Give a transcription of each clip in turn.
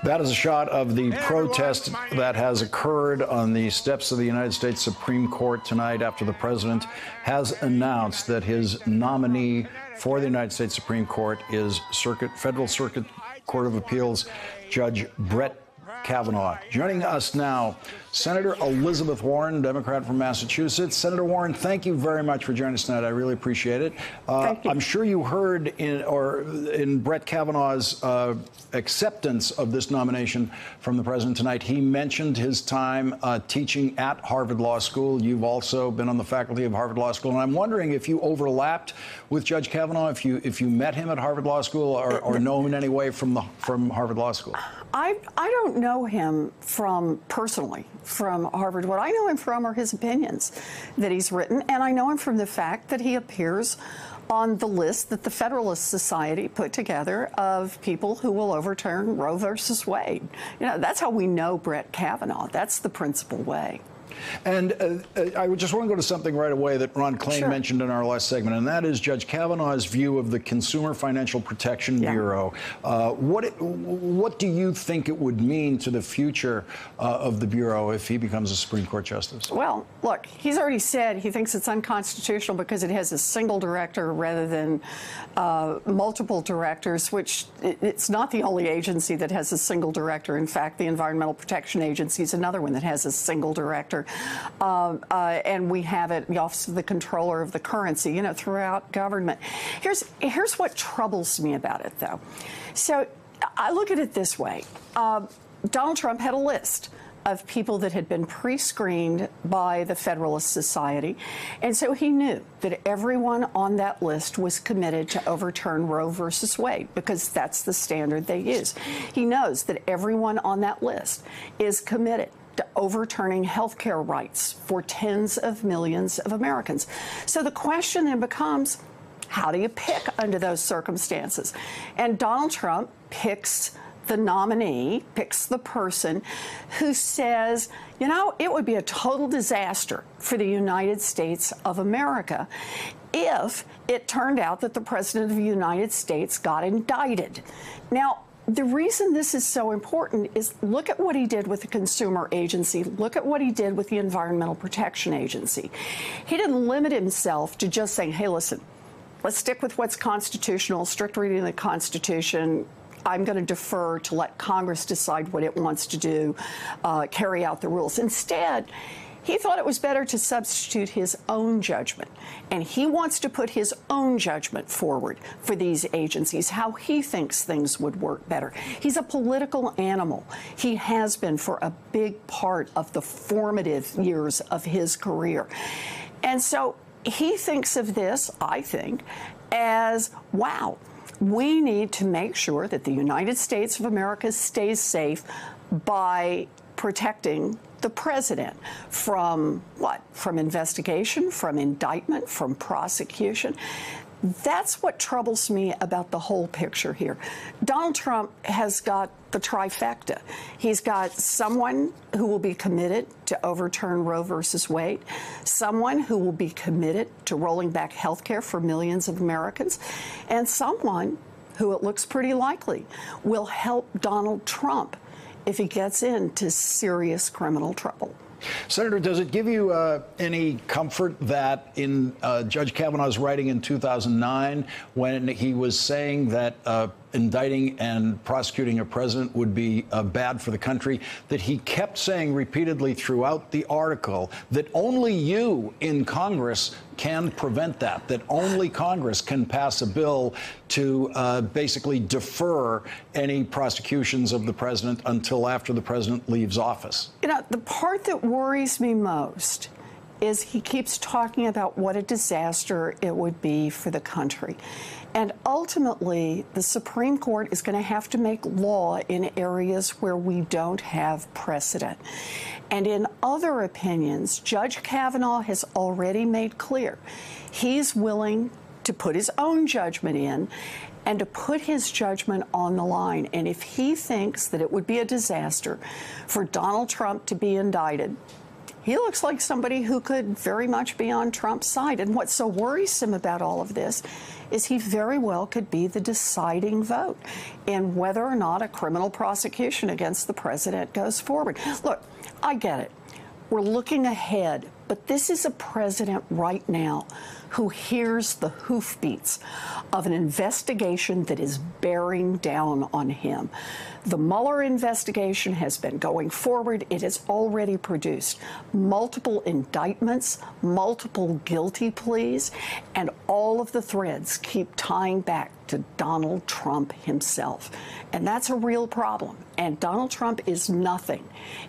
That is a shot of the protest that has occurred on the steps of the United States Supreme Court tonight after the president has announced that his nominee for the United States Supreme Court is Federal Circuit Court of Appeals Judge Brett Kavanaugh. Joining us now, Senator Elizabeth Warren, Democrat from Massachusetts. Senator Warren, thank you very much for joining us tonight. I really appreciate it. Thank you. I'm sure you heard in Brett Kavanaugh's acceptance of this nomination from the president tonight. He mentioned his time teaching at Harvard Law School. You've also been on the faculty of Harvard Law School, and I'm wondering if you overlapped with Judge Kavanaugh, if you met him at Harvard Law School or know him in any way from Harvard Law School. I don't know him personally from Harvard. What I know him from are his opinions that he's written, and I know him from the fact that he appears on the list that the Federalist Society put together of people who will overturn Roe versus Wade. You know, that's how we know Brett Kavanaugh. That's the principal way. And I just want to go to something right away that Ron Klain mentioned in our last segment, and that is Judge Kavanaugh's view of the Consumer Financial Protection Bureau. What do you think it would mean to the future of the Bureau if he becomes a Supreme Court justice? Well, look, he's already said he thinks it's unconstitutional because it has a single director rather than multiple directors, which it's not the only agency that has a single director. In fact, the Environmental Protection Agency is another one that has a single director. And we have it, the Office of the Comptroller of the Currency, you know, throughout government. Here's what troubles me about it, though. So I look at it this way. Donald Trump had a list of people that had been pre-screened by the Federalist Society, and so he knew that everyone on that list was committed to overturn Roe versus Wade because that's the standard they use. He knows that everyone on that list is committed to overturning health care rights for tens of millions of Americans. So the question then becomes, how do you pick under those circumstances? And Donald Trump picks the nominee, picks the person who says, you know, it would be a total disaster for the United States of America if it turned out that the President of the United States got indicted. Now, the reason this is so important is look at what he did with the Consumer Agency. Look at what he did with the Environmental Protection Agency. He didn't limit himself to just saying, hey, listen, let's stick with what's constitutional, strict reading of the Constitution. I'm going to defer to let Congress decide what it wants to do, carry out the rules. Instead, he thought it was better to substitute his own judgment, and he wants to put his own judgment forward for these agencies, how he thinks things would work better. He's a political animal. He has been for a big part of the formative years of his career. And so he thinks of this, I think, as, wow, we need to make sure that the United States of America stays safe by protecting the president from what? From investigation, from indictment, from prosecution. That's what troubles me about the whole picture here. Donald Trump has got the trifecta. He's got someone who will be committed to overturn Roe versus Wade, someone who will be committed to rolling back health care for millions of Americans, and someone who it looks pretty likely will help Donald Trump if he gets into serious criminal trouble. Senator, does it give you any comfort that in Judge Kavanaugh's writing in 2009, when he was saying that indicting and prosecuting a president would be bad for the country, that he kept saying repeatedly throughout the article that only you in Congress can prevent that only Congress can pass a bill to basically defer any prosecutions of the president until after the president leaves office? You know, the part that worries me most is he keeps talking about what a disaster it would be for the country. And ultimately, the Supreme Court is going to have to make law in areas where we don't have precedent. And in other opinions, Judge Kavanaugh has already made clear he's willing to put his own judgment in and to put his judgment on the line. And if he thinks that it would be a disaster for Donald Trump to be indicted, he looks like somebody who could very much be on Trump's side. And what's so worrisome about all of this is he very well could be the deciding vote in whether or not a criminal prosecution against the president goes forward. Look, I get it. We're looking ahead, but this is a president right now who hears the hoofbeats of an investigation that is bearing down on him. The Mueller investigation has been going forward. It has already produced multiple indictments, multiple guilty pleas, and all of the threads keep tying back to Donald Trump himself. And that's a real problem. And Donald Trump is nothing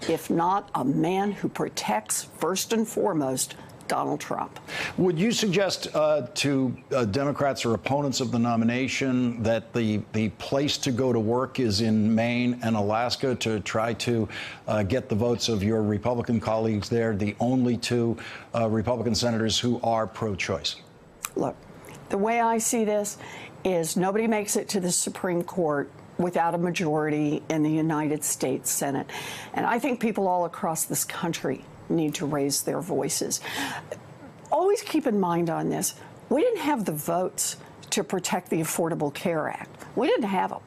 if not a man who protects, first and foremost, Donald Trump. Would you suggest to Democrats or opponents of the nomination that the place to go to work is in Maine and Alaska to try to get the votes of your Republican colleagues there, the only two Republican senators who are pro-choice? Look, the way I see this is nobody makes it to the Supreme Court without a majority in the United States Senate. And I think people all across this country need to raise their voices. Always keep in mind on this, we didn't have the votes to protect the Affordable Care Act. We didn't have them.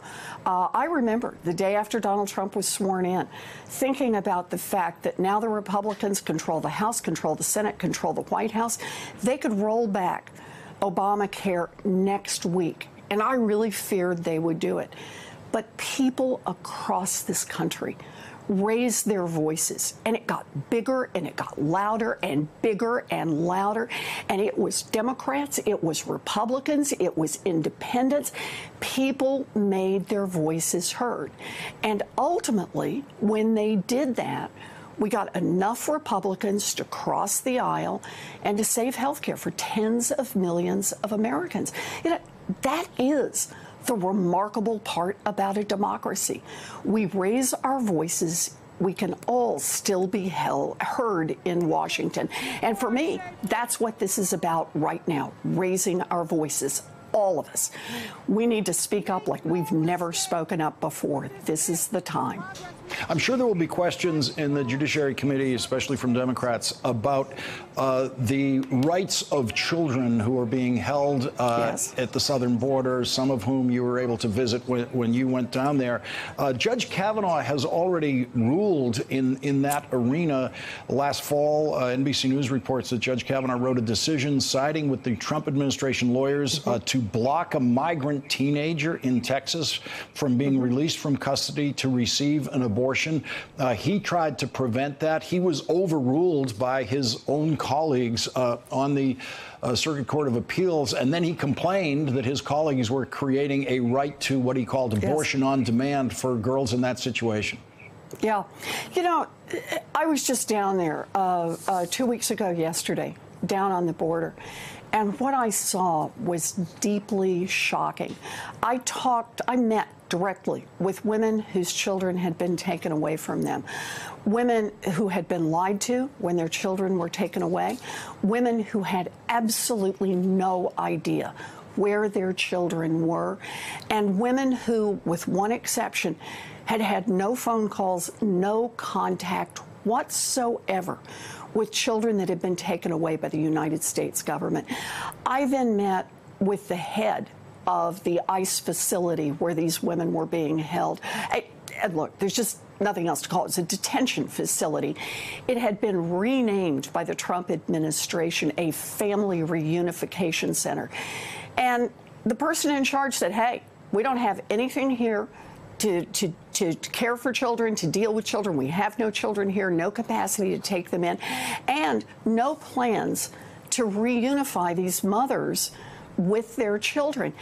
I remember the day after Donald Trump was sworn in, thinking about the fact that now the Republicans control the House, control the Senate, control the White House. They could roll back Obamacare next week, and I really feared they would do it. But people across this country raised their voices, and it got bigger and it got louder and bigger and louder. And it was Democrats, it was Republicans, it was independents. People made their voices heard. And ultimately, when they did that, we got enough Republicans to cross the aisle and to save health care for tens of millions of Americans. You know, that is the remarkable part about a democracy. We raise our voices. We can all still be heard in Washington. And for me, that's what this is about right now, raising our voices. All of us. We need to speak up like we've never spoken up before. This is the time. I'm sure there will be questions in the Judiciary Committee, especially from Democrats, about the rights of children who are being held Yes. at the southern border, some of whom you were able to visit when you went down there. Judge Kavanaugh has already ruled in that arena. Last fall, NBC News reports that Judge Kavanaugh wrote a decision siding with the Trump administration lawyers to block a migrant teenager in Texas from being released from custody to receive an abortion. He tried to prevent that. He was overruled by his own colleagues on the Circuit Court of Appeals, and then he complained that his colleagues were creating a right to what he called abortion on demand for girls in that situation. Yeah. You know, I was just down there 2 weeks ago yesterday, down on the border. And what I saw was deeply shocking. I met directly with women whose children had been taken away from them, women who had been lied to when their children were taken away, women who had absolutely no idea where their children were, and women who, with one exception, had had no phone calls, no contact whatsoever with children that had been taken away by the United States government. I then met with the head of the ICE facility where these women were being held. And look, there's just nothing else to call it. It's a detention facility. It had been renamed by the Trump administration a family reunification center. And the person in charge said, hey, we don't have anything here to care for children, to deal with children. We have no children here, no capacity to take them in, and no plans to reunify these mothers with their children.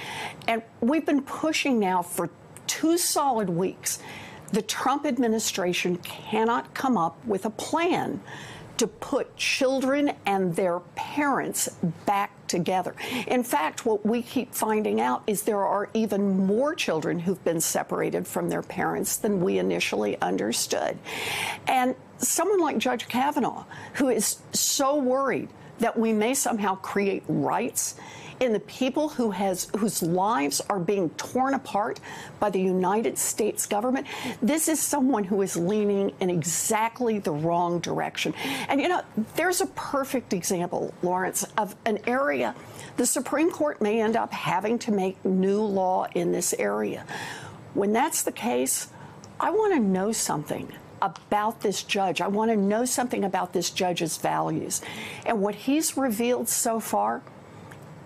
And we've been pushing now for 2 solid weeks. The Trump administration cannot come up with a plan to put children and their parents back together. In fact, what we keep finding out is there are even more children who've been separated from their parents than we initially understood. And someone like Judge Kavanaugh, who is so worried that we may somehow create rights in the people whose lives are being torn apart by the United States government. This is someone who is leaning in exactly the wrong direction. And, you know, there's a perfect example, Lawrence, of an area the Supreme Court may end up having to make new law in this area. When that's the case, I want to know something about this judge. I want to know something about this judge's values. And what he's revealed so far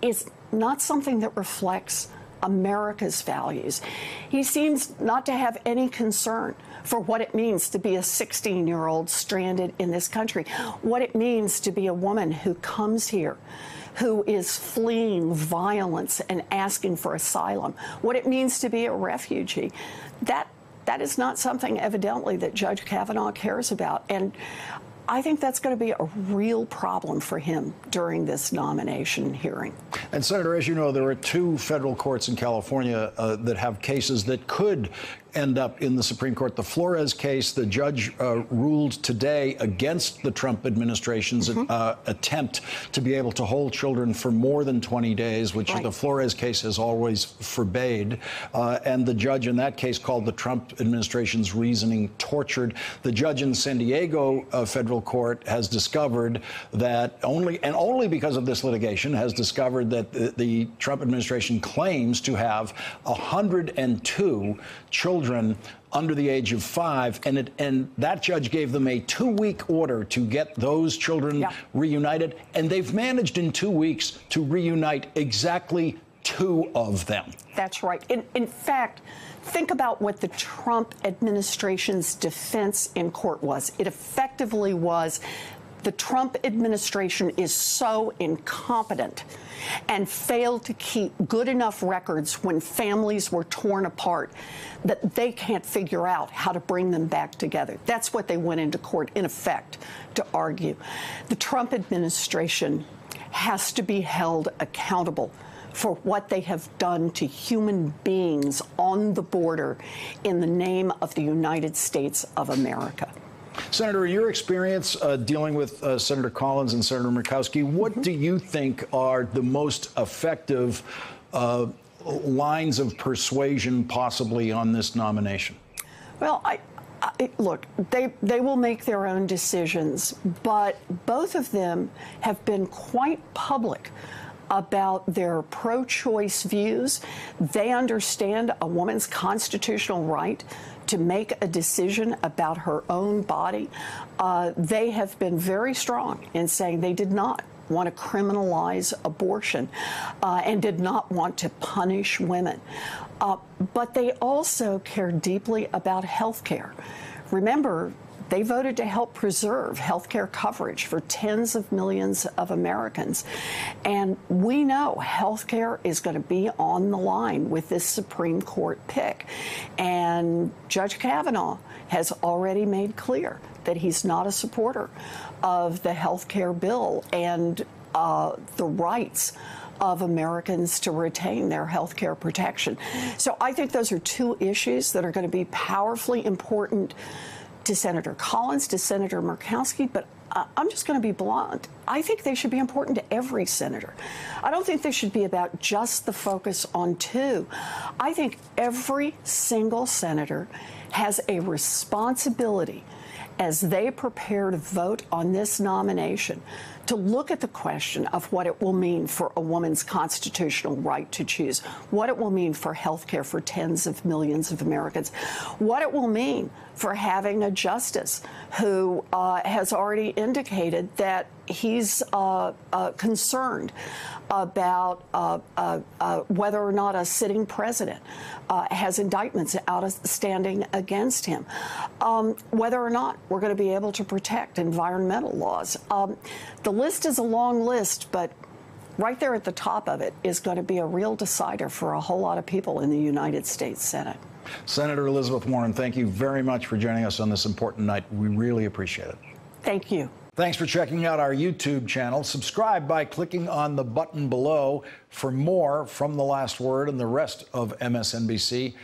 is not something that reflects America's values. He seems not to have any concern for what it means to be a 16-year-old stranded in this country, what it means to be a woman who comes here, who is fleeing violence and asking for asylum, what it means to be a refugee. That is not something, evidently, that Judge Kavanaugh cares about. And I think that's going to be a real problem for him during this nomination hearing. And, Senator, as you know, there are two federal courts in California that have cases that could end up in the Supreme Court. The Flores case, the judge ruled today against the Trump administration's attempt to be able to hold children for more than 20 days, which the Flores case has always forbade. And the judge in that case called the Trump administration's reasoning tortured. The judge in San Diego federal court has discovered that only because of this litigation has discovered that the Trump administration claims to have 102 children under the age of 5, and that judge gave them a 2-week order to get those children reunited, and they've managed in 2 weeks to reunite exactly 2 of them. That's right. In fact, think about what the Trump administration's defense in court was. It effectively was the Trump administration is so incompetent and failed to keep good enough records when families were torn apart that they can't figure out how to bring them back together. That's what they went into court, in effect, to argue. The Trump administration has to be held accountable for what they have done to human beings on the border in the name of the United States of America. Senator, in your experience dealing with Senator Collins and Senator Murkowski, what do you think are the most effective lines of persuasion possibly on this nomination? Well, look, they will make their own decisions, but both of them have been quite public about their pro-choice views. They understand a woman's constitutional right to make a decision about her own body. They have been very strong in saying they did not want to criminalize abortion and did not want to punish women. But they also care deeply about health care. Remember, they voted to help preserve health care coverage for tens of millions of Americans. And we know health care is going to be on the line with this Supreme Court pick. And Judge Kavanaugh has already made clear that he's not a supporter of the health care bill and the rights of Americans to retain their health care protection. So I think those are two issues that are going to be powerfully important to Senator Collins, to Senator Murkowski, but I'm just going to be blunt. I think they should be important to every senator. I don't think they should be about just the focus on 2. I think every single senator has a responsibility as they prepare to vote on this nomination to look at the question of what it will mean for a woman's constitutional right to choose, what it will mean for health care for tens of millions of Americans, what it will mean for having a justice who has already indicated that he's concerned about whether or not a sitting president has indictments outstanding against him, whether or not we're going to be able to protect environmental laws. The list is a long list, but right there at the top of it is going to be a real decider for a whole lot of people in the United States Senate. Senator Elizabeth Warren, thank you very much for joining us on this important night. We really appreciate it. Thank you. Thanks for checking out our YouTube channel. Subscribe by clicking on the button below for more from The Last Word and the rest of MSNBC.